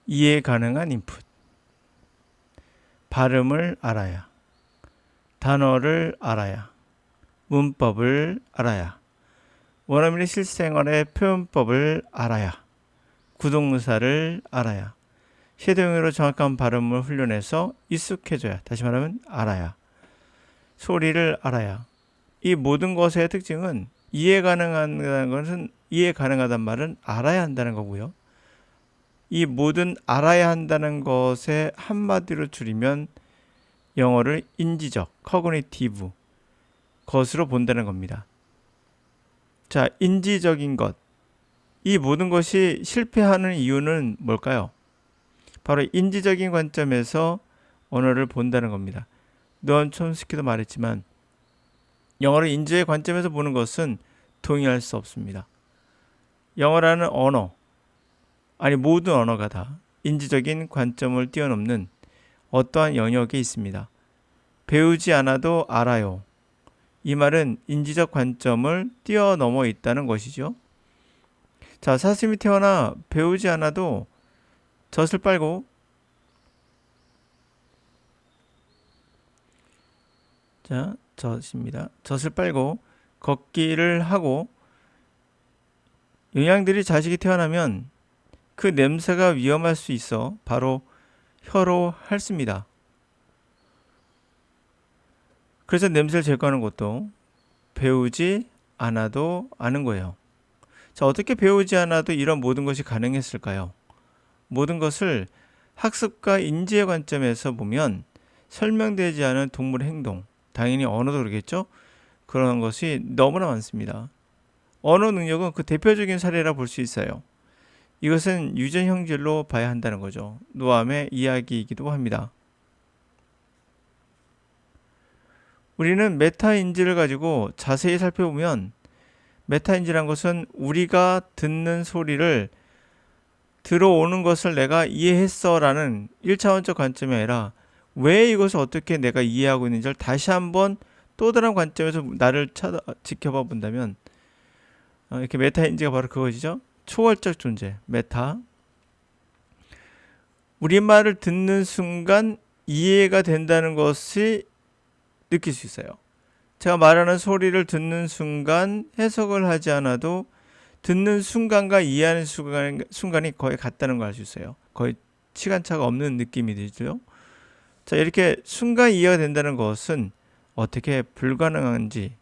이해 가능한 인풋. 발음을 알아야. 단어를 알아야. 문법을 알아야. 원어민의 실생활의 표현법을 알아야. 구동사를 알아야. 섀도잉으로 정확한 발음을 훈련해서 익숙해져야. 다시 말하면 알아야. 소리를 알아야. 이 모든 것의 특징은 이해 가능하다는 것은 이해 가능하단 말은 알아야 한다는 거고요. 이 모든 알아야 한다는 것에 한마디로 줄이면 영어를 인지적, 커그니티브 것으로 본다는 겁니다. 자, 인지적인 것. 이 모든 것이 실패하는 이유는 뭘까요? 바로 인지적인 관점에서 언어를 본다는 겁니다. 노암 촘스키도 말했지만 영어를 인지의 관점에서 보는 것은 동의할 수 없습니다. 영어라는 언어, 아니 모든 언어가 다 인지적인 관점을 뛰어넘는 어떠한 영역에 있습니다. 배우지 않아도 알아요. 이 말은 인지적 관점을 뛰어넘어 있다는 것이죠. 자, 사슴이 태어나 배우지 않아도 젖을 빨고 자, 젖입니다. 젖을 빨고 걷기를 하고 영양들이 자식이 태어나면 그 냄새가 위험할 수 있어 바로 혀로 핥습니다. 그래서 냄새를 제거하는 것도 배우지 않아도 아는 거예요. 자, 어떻게 배우지 않아도 이런 모든 것이 가능했을까요? 모든 것을 학습과 인지의 관점에서 보면 설명되지 않은 동물의 행동, 당연히 언어도 그러겠죠? 그런 것이 너무나 많습니다. 언어 능력은 그 대표적인 사례라 볼 수 있어요. 이것은 유전 형질로 봐야 한다는 거죠. 노암의 이야기이기도 합니다. 우리는 메타인지를 가지고 자세히 살펴보면 메타인지란 것은 우리가 듣는 소리를 들어오는 것을 내가 이해했어 라는 1차원적 관점이 아니라 왜 이것을 어떻게 내가 이해하고 있는지를 다시 한번 또 다른 관점에서 나를 지켜봐 본다면 이렇게 메타인지가 바로 그것이죠. 초월적 존재, 메타. 우리말을 듣는 순간 이해가 된다는 것이 느낄 수 있어요. 제가 말하는 소리를 듣는 순간 해석을 하지 않아도 듣는 순간과 이해하는 순간이 거의 같다는 걸 알 수 있어요. 거의 시간차가 없는 느낌이 들죠. 자, 이렇게 순간 이해가 된다는 것은 어떻게 불가능한지,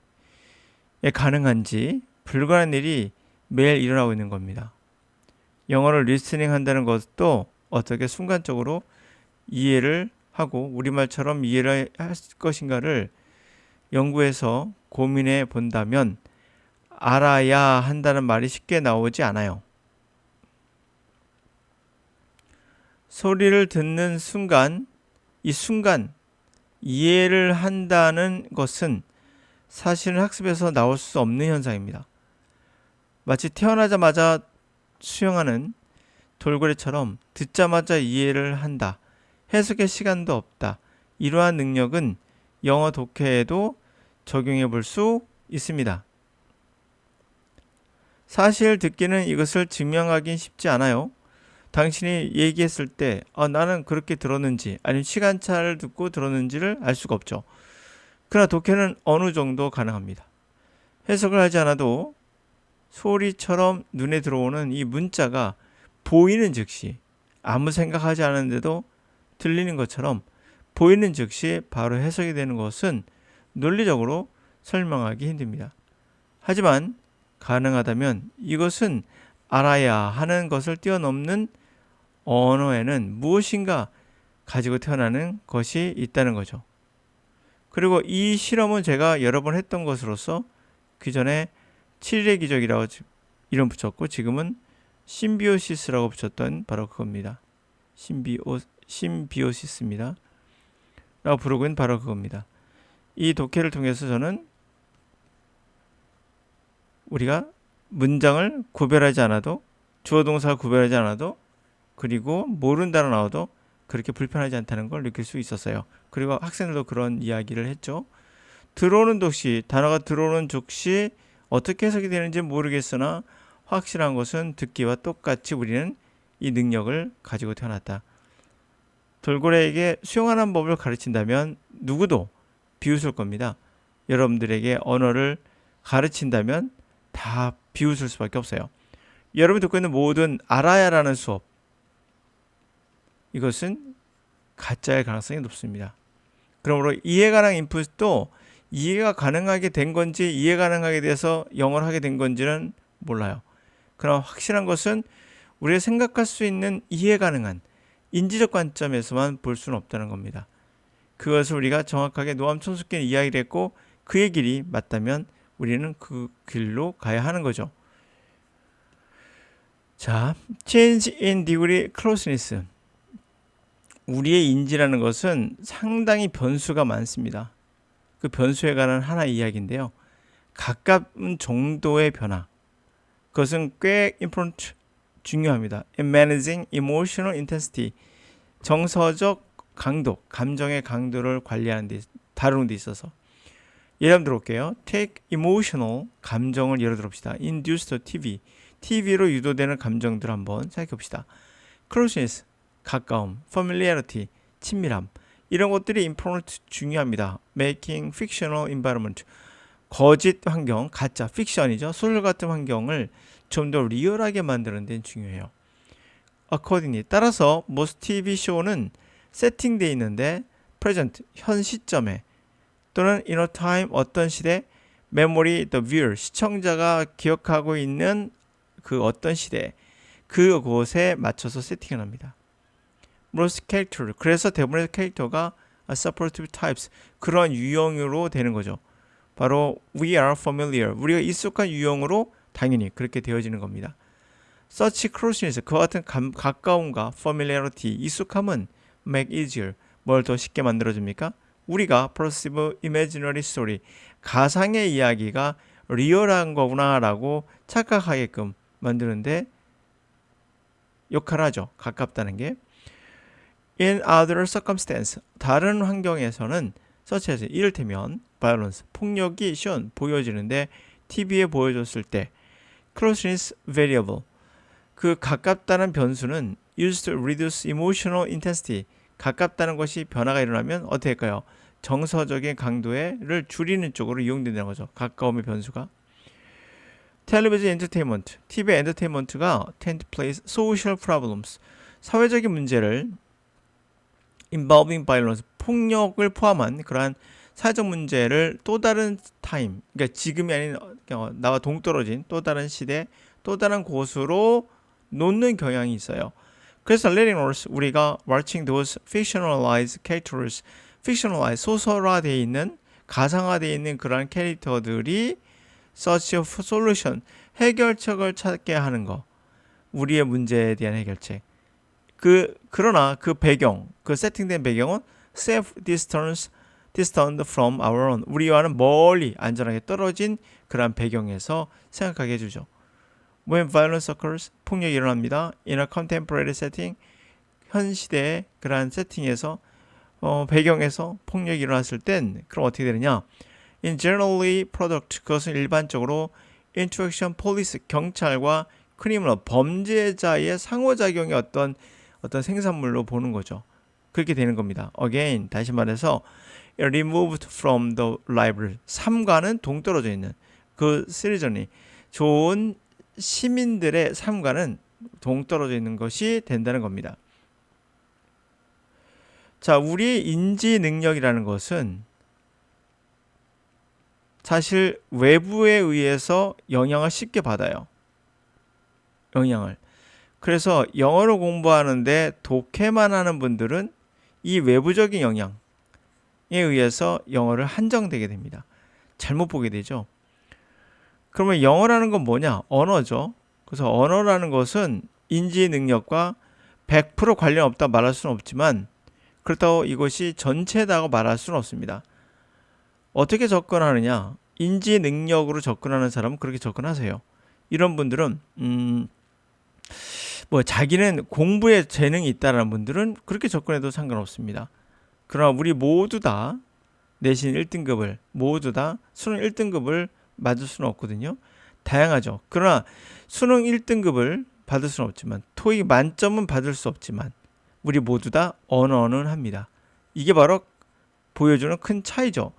가능한지 불가능한 일이 매일 일어나고 있는 겁니다. 영어를 리스닝 한다는 것도 어떻게 순간적으로 이해를 하고 우리말처럼 이해를 할 것인가를 연구해서 고민해 본다면 알아야 한다는 말이 쉽게 나오지 않아요. 소리를 듣는 순간, 이 순간 이해를 한다는 것은 사실은 학습에서 나올 수 없는 현상입니다. 마치 태어나자마자 수영하는 돌고래처럼 듣자마자 이해를 한다. 해석의 시간도 없다. 이러한 능력은 영어 독해에도 적용해 볼 수 있습니다. 사실 듣기는 이것을 증명하긴 쉽지 않아요. 당신이 얘기했을 때 나는 그렇게 들었는지 아니면 시간차를 듣고 들었는지를 알 수가 없죠. 그러나 독해는 어느 정도 가능합니다. 해석을 하지 않아도 소리처럼 눈에 들어오는 이 문자가 보이는 즉시 아무 생각하지 않았는데도 들리는 것처럼 보이는 즉시 바로 해석이 되는 것은 논리적으로 설명하기 힘듭니다. 하지만 가능하다면 이것은 알아야 하는 것을 뛰어넘는 언어에는 무엇인가 가지고 태어나는 것이 있다는 거죠. 그리고 이 실험은 제가 여러 번 했던 것으로서 그 전에 7일의 기적이라고 이름 붙였고 지금은 심비오시스라고 붙였던 바로 그겁니다. 심비오시스입니다. 라고 부르고 있는 바로 그겁니다. 이 독해를 통해서 저는 우리가 문장을 구별하지 않아도 주어 동사를 구별하지 않아도 그리고 모른다로 나와도 그렇게 불편하지 않다는 걸 느낄 수 있었어요. 그리고 학생들도 그런 이야기를 했죠. 들어오는 독시, 단어가 들어오는 즉시 어떻게 해석이 되는지 모르겠으나 확실한 것은 듣기와 똑같이 우리는 이 능력을 가지고 태어났다. 돌고래에게 수영하는 법을 가르친다면 누구도 비웃을 겁니다. 여러분들에게 언어를 가르친다면 다 비웃을 수밖에 없어요. 여러분이 듣고 있는 모든 알아야라는 수업, 이것은 가짜일 가능성이 높습니다. 그러므로 이해가능 인풋도 이해가 가능하게 된 건지 이해가 가능하게 돼서 영어를 하게 된 건지는 몰라요. 그러나 확실한 것은 우리가 생각할 수 있는 이해 가능한 인지적 관점에서만 볼 수는 없다는 겁니다. 그것을 우리가 정확하게 노암청소년께 이야기를 했고 그의 길이 맞다면 우리는 그 길로 가야 하는 거죠. 자, change in degree closeness. 우리의 인지라는 것은 상당히 변수가 많습니다. 그 변수에 관한 하나 이야기인데요. 가까운 정도의 변화. 그것은 꽤 important, 중요합니다. In managing emotional intensity. 정서적 강도, 감정의 강도를 관리하는 데, 다루는 데 있어서. 예를 들어볼게요. Take emotional, 감정을 예로 들어봅시다. Induced to TV. TV로 유도되는 감정들 한번 생각해 봅시다. Closeness, 가까움. Familiarity, 친밀함. 이런 것들이 important, 중요합니다. Making fictional environment. 거짓 환경, 가짜, 픽션이죠. 소설 같은 환경을 좀 더 리얼하게 만드는 데는 중요해요. Accordingly, 따라서 most TV 쇼는 세팅되어 있는데 present, 현 시점에 또는 in a time, 어떤 시대, memory, the viewer, 시청자가 기억하고 있는 그 어떤 시대, 그곳에 맞춰서 세팅을 합니다. most character, 그래서 대부분의 캐릭터가 supportive types, 그런 유형으로 되는 거죠. 바로 we are familiar, 우리가 익숙한 유형으로 당연히 그렇게 되어지는 겁니다. such closeness, 그와 같은 가까움과 familiarity, 익숙함은 make easier, 뭘 더 쉽게 만들어줍니까? 우리가 perceive imaginary story, 가상의 이야기가 리얼한 거구나라고 착각하게끔 만드는데 역할을 하죠. 가깝다는 게. In other circumstance, 다른 환경에서는 such as, 이를테면 violence, 폭력이 shown, 보여지는데 TV에 보여줬을 때 closeness variable, 그 가깝다는 변수는 used to reduce emotional intensity, 가깝다는 것이 변화가 일어나면 어떻게 할까요? 정서적인 강도를 줄이는 쪽으로 이용된다는 거죠. 가까움의 변수가. Television entertainment, TV 엔터테인먼트가 tend to place social problems, 사회적인 문제를 involving violence, 폭력을 포함한 그러한 사회적 문제를 또 다른 타임, 그러니까 지금이 아닌 나와 동떨어진 또 다른 시대, 또 다른 곳으로 놓는 경향이 있어요. 그래서 letting us, 우리가 watching those fictionalized characters, fictionalized, 소설화되어 있는, 가상화되어 있는 그러한 캐릭터들이 search of solution, 해결책을 찾게 하는 거, 우리의 문제에 대한 해결책. 그러나 그 배경, 그 세팅된 배경은 distant from our own, 우리와는 멀리 안전하게 떨어진 그러한 배경에서 생각하게 해주죠. When violence occurs, 폭력이 일어납니다. In a contemporary setting, 현 시대의 그러한 세팅에서 배경에서 폭력이 일어났을 땐 그럼 어떻게 되느냐? In generally product, 그것은 일반적으로 interaction police, 경찰과 criminal, 범죄자의 상호작용의 어떤 생산물로 보는 거죠. 그렇게 되는 겁니다. Again, 다시 말해서 removed from the library, 삶과는 동떨어져 있는 그 시리즈니 좋은 시민들의 삶과는 동떨어져 있는 것이 된다는 겁니다. 자, 우리의 인지 능력이라는 것은 사실 외부에 의해서 영향을 쉽게 받아요. 영향을. 그래서 영어를 공부하는데 독해만 하는 분들은 이 외부적인 영향에 의해서 영어를 한정되게 됩니다. 잘못 보게 되죠. 그러면 영어라는 건 뭐냐? 언어죠. 그래서 언어라는 것은 인지 능력과 100% 관련 없다 말할 수는 없지만 그렇다고 이것이 전체다고 말할 수는 없습니다. 어떻게 접근하느냐? 인지 능력으로 접근하는 사람은 그렇게 접근하세요. 이런 분들은 자기는 공부에 재능이 있다는 분들은 그렇게 접근해도 상관없습니다. 그러나 우리 모두 다 내신 1등급을 모두 다 수능 1등급을 맞을 수는 없거든요. 다양하죠. 그러나 수능 1등급을 받을 수는 없지만, 토익 만점은 받을 수 없지만 우리 모두 다 언어는 합니다. 이게 바로 보여주는 큰 차이죠.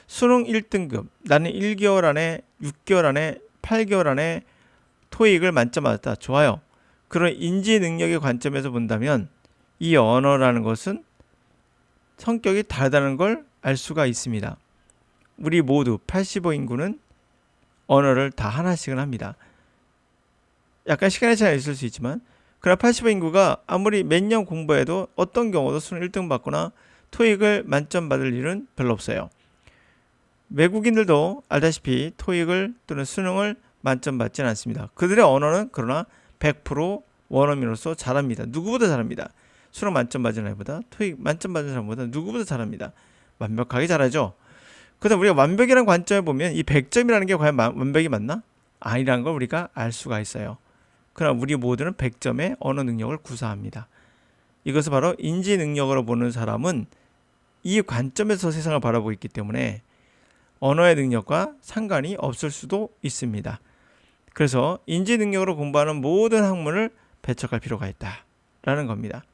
수능 1등급, 나는 1개월 안에, 6개월 안에, 8개월 안에 토익을 만점 받았다. 좋아요. 그런 인지 능력의 관점에서 본다면 이 언어라는 것은 성격이 다르다는 걸 알 수가 있습니다. 우리 모두 85 인구는 언어를 다 하나씩은 합니다. 약간 시간의 차이가 있을 수 있지만, 그러나 85 인구가 아무리 몇 년 공부해도 어떤 경우도 수능 1등 받거나 토익을 만점 받을 일은 별로 없어요. 외국인들도 알다시피 토익을 또는 수능을 만점 받지는 않습니다. 그들의 언어는 그러나 100% 원어민으로서 잘합니다. 누구보다 잘합니다. 수능 만점 받은 사람보다, 토익 만점 받은 사람보다 누구보다 잘합니다. 완벽하게 잘하죠. 그다음 우리가 완벽이라는 관점에 보면 이 100점이라는 게 과연 완벽이 맞나? 아니라는 걸 우리가 알 수가 있어요. 그러나 우리 모두는 100점의 언어 능력을 구사합니다. 이것을 바로 인지 능력으로 보는 사람은 이 관점에서 세상을 바라보고 있기 때문에 언어의 능력과 상관이 없을 수도 있습니다. 그래서 인지 능력으로 공부하는 모든 학문을 배척할 필요가 있다라는 겁니다.